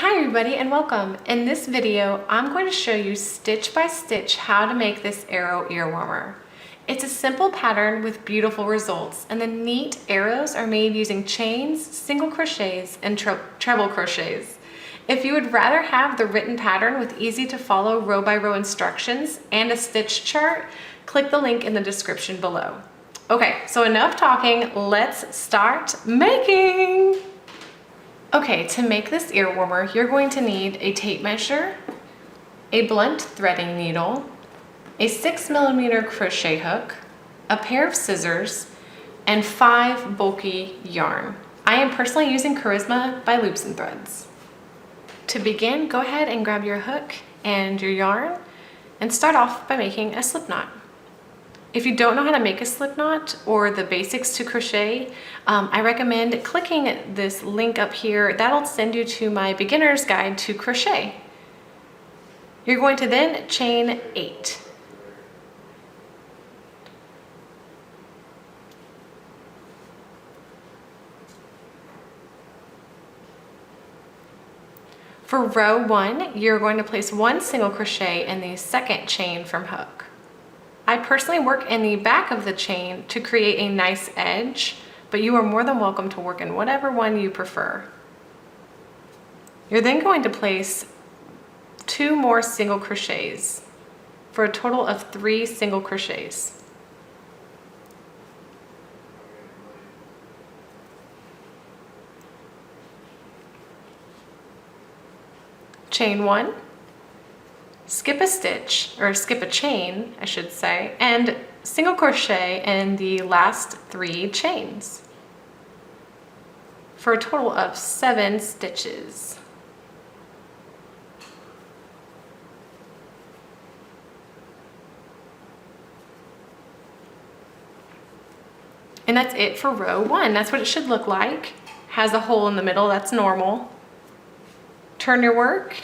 Hi everybody and welcome. In this video, I'm going to show you stitch by stitch how to make this arrow ear warmer. It's a simple pattern with beautiful results, and the neat arrows are made using chains, single crochets, and treble crochets. If you would rather have the written pattern with easy to follow row by row instructions and a stitch chart, click the link in the description below. Okay, so enough talking, let's start making! Okay, to make this ear warmer, you're going to need a tape measure, a blunt threading needle, a 6mm crochet hook, a pair of scissors, and 5 bulky yarn. I am personally using Charisma by Loops and Threads. To begin, go ahead and grab your hook and your yarn and start off by making a slip knot. If you don't know how to make a slip knot or the basics to crochet, I recommend clicking this link up here. That'll send you to my beginner's guide to crochet. You're going to then chain 8. For row 1, you're going to place 1 single crochet in the second chain from hook. I personally work in the back of the chain to create a nice edge, but you are more than welcome to work in whatever one you prefer. You're then going to place 2 more single crochets for a total of 3 single crochets. Chain 1. Skip a stitch, or skip a chain, I should say, and single crochet in the last 3 chains for a total of 7 stitches. And that's it for row 1. That's what it should look like. Has a hole in the middle, that's normal. Turn your work.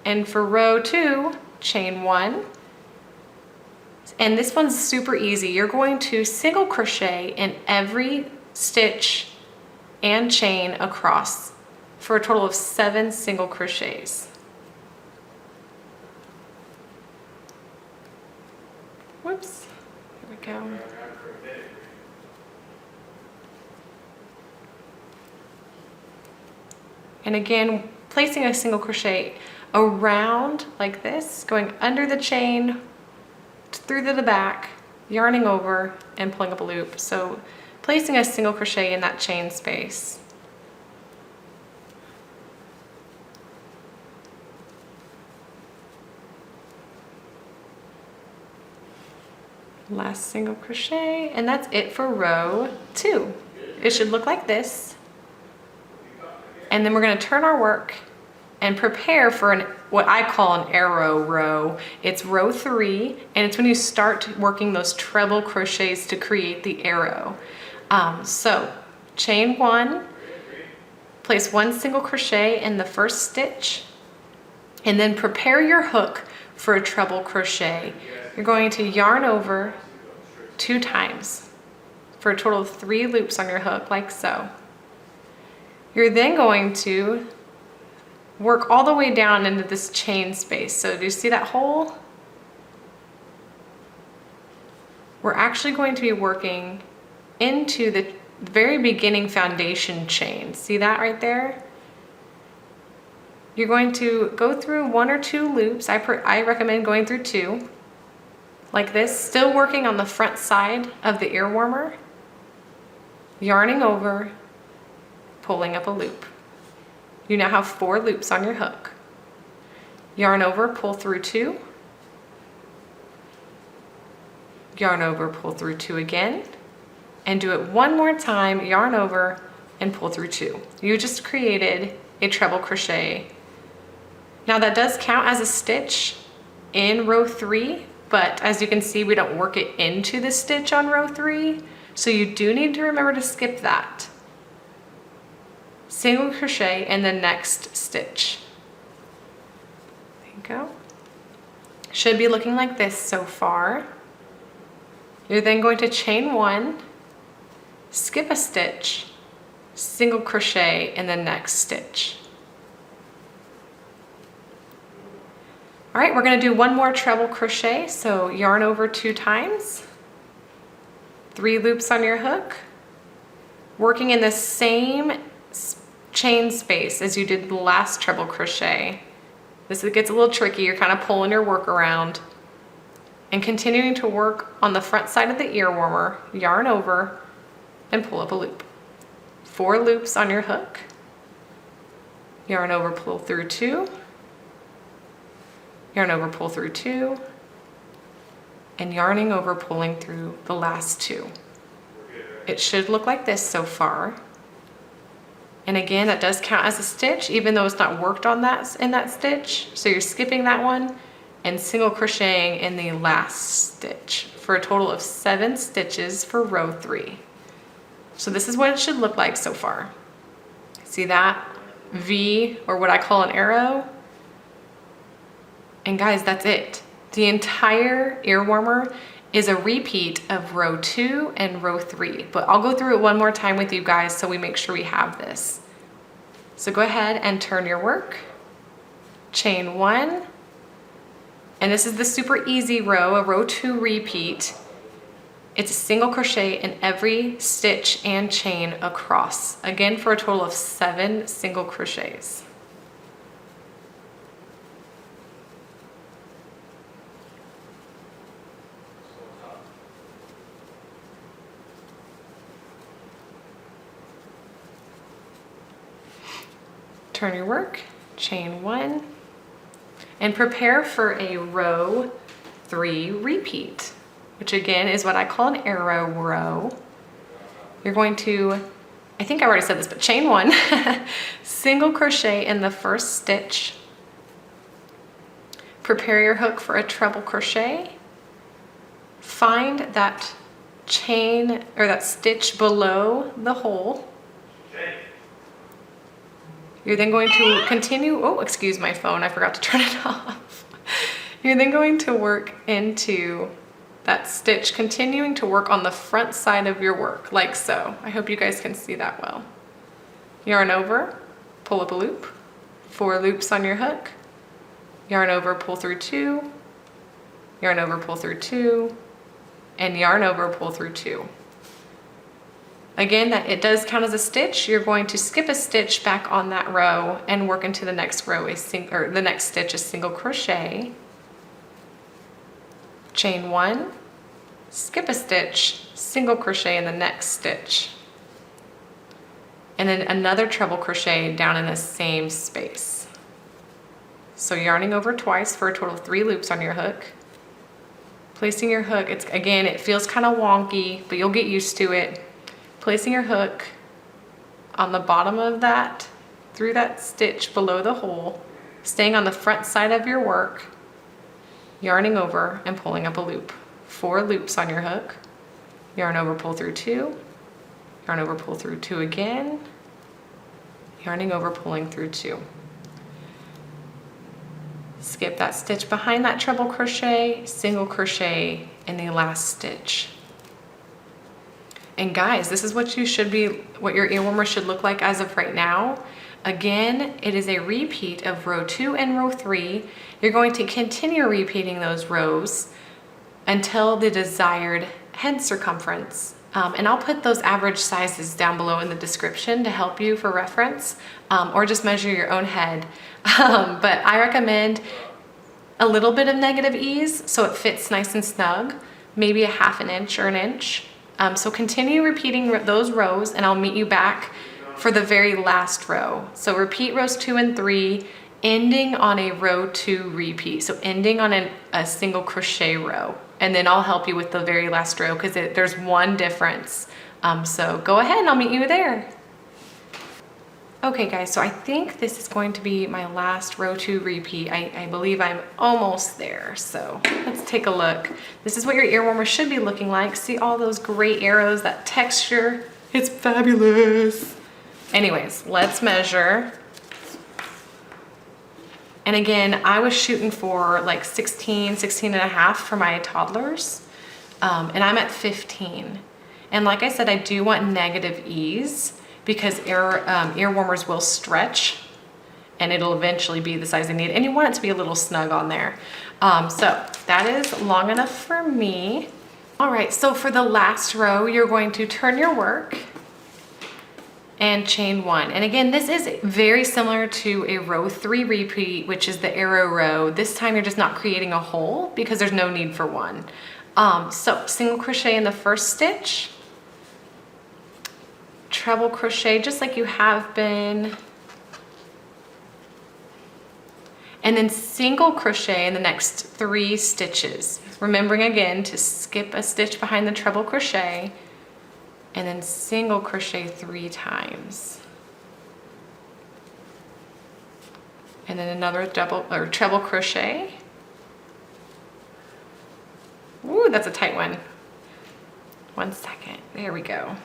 And for row 2, chain 1. And this one's super easy. You're going to single crochet in every stitch and chain across for a total of 7 single crochets. Whoops, here we go. And again, placing a single crochet around like this, going under the chain, through to the back, yarning over and pulling up a loop. So placing a single crochet in that chain space. Last single crochet, and that's it for row 2. It should look like this. And then we're going to turn our work and prepare for what I call an arrow row. It's row 3, and it's when you start working those treble crochets to create the arrow. So chain 1, place 1 single crochet in the first stitch, and then prepare your hook for a treble crochet. You're going to yarn over 2 times for a total of 3 loops on your hook, like so. You're then going to work all the way down into this chain space. So do you see that hole? We're actually going to be working into the very beginning foundation chain. See that right there? You're going to go through 1 or 2 loops. I recommend going through 2, like this, still working on the front side of the ear warmer, yarning over, pulling up a loop. You now have 4 loops on your hook. Yarn over, pull through 2. Yarn over, pull through 2 again. And do it 1 more time, yarn over and pull through 2. You just created a treble crochet. Now that does count as a stitch in row 3, but as you can see, we don't work it into the stitch on row 3. So you do need to remember to skip that. Single crochet in the next stitch. There you go. Should be looking like this so far. You're then going to chain 1, skip a stitch, single crochet in the next stitch. All right, we're gonna do one more treble crochet. So yarn over 2 times, 3 loops on your hook, working in the same chain space as you did the last treble crochet. This gets a little tricky. You're kind of pulling your work around and continuing to work on the front side of the ear warmer, yarn over and pull up a loop. 4 loops on your hook, yarn over, pull through 2, yarn over, pull through 2, and yarning over, pulling through the last 2. It should look like this so far. And again, that does count as a stitch, even though it's not worked on that in that stitch. So you're skipping that one and single crocheting in the last stitch for a total of 7 stitches for row 3. So this is what it should look like so far. See that V, or what I call an arrow? And guys, that's it. The entire ear warmer is a repeat of row 2 and row 3, but I'll go through it one more time with you guys so we make sure we have this. So go ahead and turn your work, chain 1, and this is the super easy row, a row 2 repeat. It's a single crochet in every stitch and chain across, again for a total of 7 single crochets. Turn your work, chain 1, and prepare for a row 3 repeat, which again is what I call an arrow row. You're going to, I think I already said this, but chain 1, single crochet in the first stitch, prepare your hook for a treble crochet, find that chain or that stitch below the hole. You're then going to continue, oh, excuse my phone, I forgot to turn it off. You're then going to work into that stitch, continuing to work on the front side of your work, like so. I hope you guys can see that well. Yarn over, pull up a loop, 4 loops on your hook, yarn over, pull through 2, yarn over, pull through 2, and yarn over, pull through 2. Again, that it does count as a stitch. You're going to skip a stitch back on that row and work into the next row, the next stitch, a single crochet, chain 1, skip a stitch, single crochet in the next stitch, and then another treble crochet down in the same space. So yarning over twice for a total of 3 loops on your hook, placing your hook, again, it feels kind of wonky, but you'll get used to it. Placing your hook on the bottom of that, through that stitch below the hole, staying on the front side of your work, yarning over and pulling up a loop. 4 loops on your hook, yarn over, pull through 2, yarn over, pull through 2 again, yarning over, pulling through 2. Skip that stitch behind that treble crochet, single crochet in the last stitch. And guys, this is what your ear warmer should look like as of right now. Again, it is a repeat of row 2 and row 3. You're going to continue repeating those rows until the desired head circumference. And I'll put those average sizes down below in the description to help you for reference, or just measure your own head. But I recommend a little bit of negative ease so it fits nice and snug, maybe a 1/2 inch or an inch. So continue repeating those rows and I'll meet you back for the very last row. So repeat rows 2 and 3, ending on a row 2 repeat. So ending on a single crochet row. And then I'll help you with the very last row because there's one difference. So go ahead and I'll meet you there. Okay guys, so I think this is going to be my last row 2 repeat. I believe I'm almost there, so let's take a look. This is what your ear warmer should be looking like. See all those great arrows, that texture? It's fabulous. Anyways, let's measure. And again, I was shooting for like 16 and a half for my toddlers, and I'm at 15. And like I said, I do want negative ease, because ear warmers will stretch and it'll eventually be the size I need. And you want it to be a little snug on there. So that is long enough for me. All right, so for the last row, you're going to turn your work and chain 1. And again, this is very similar to a row 3 repeat, which is the arrow row. This time you're just not creating a hole because there's no need for one. So single crochet in the first stitch, treble crochet just like you have been, and then single crochet in the next 3 stitches. Remembering again to skip a stitch behind the treble crochet, and then single crochet 3 times. And then another double or treble crochet. Ooh, that's a tight one. 1 second, there we go.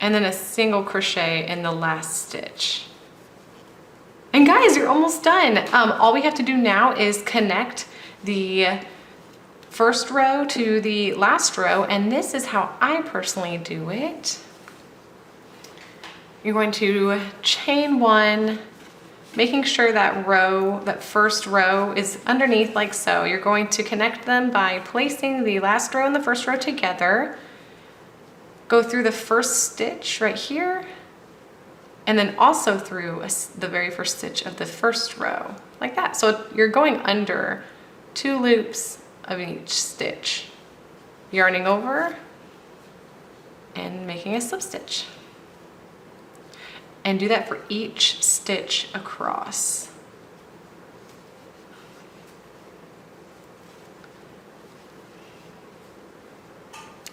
And then a single crochet in the last stitch. And guys, you're almost done. All we have to do now is connect the first row to the last row, and this is how I personally do it. You're going to chain 1, making sure that first row is underneath like so. You're going to connect them by placing the last row and the first row together. Go through the first stitch right here, and then also through the very first stitch of the first row, like that. So you're going under 2 loops of each stitch, yarning over and making a slip stitch. And do that for each stitch across.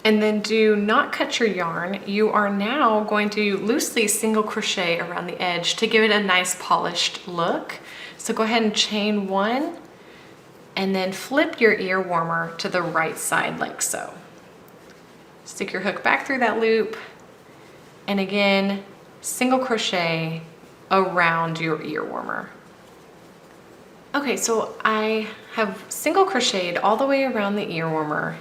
And then do not cut your yarn. You are now going to loosely single crochet around the edge to give it a nice polished look. So go ahead and chain 1 and then flip your ear warmer to the right side like so. Stick your hook back through that loop, and again, single crochet around your ear warmer. Okay, so I have single crocheted all the way around the ear warmer,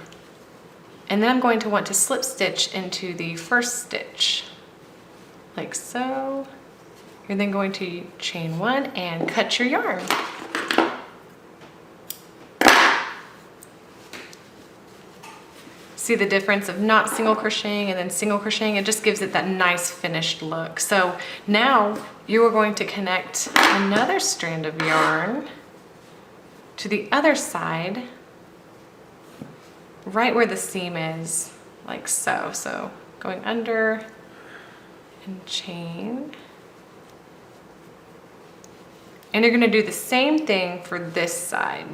and then I'm going to want to slip stitch into the first stitch, like so. You're then going to chain 1 and cut your yarn. See the difference of not single crocheting and then single crocheting? It just gives it that nice finished look. So now you are going to connect another strand of yarn to the other side, right where the seam is, like so. So going under and chain. And you're gonna do the same thing for this side.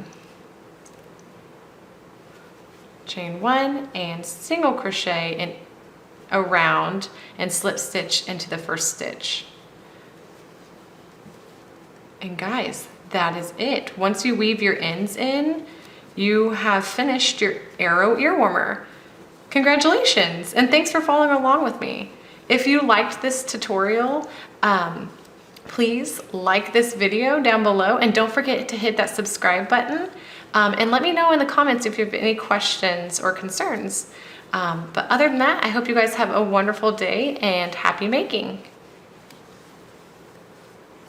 Chain 1 and single crochet in around and slip stitch into the first stitch. And guys, that is it. Once you weave your ends in, you have finished your arrow ear warmer. Congratulations, and thanks for following along with me. If you liked this tutorial, please like this video down below, and don't forget to hit that subscribe button. And let me know in the comments if you have any questions or concerns. But other than that, I hope you guys have a wonderful day and happy making.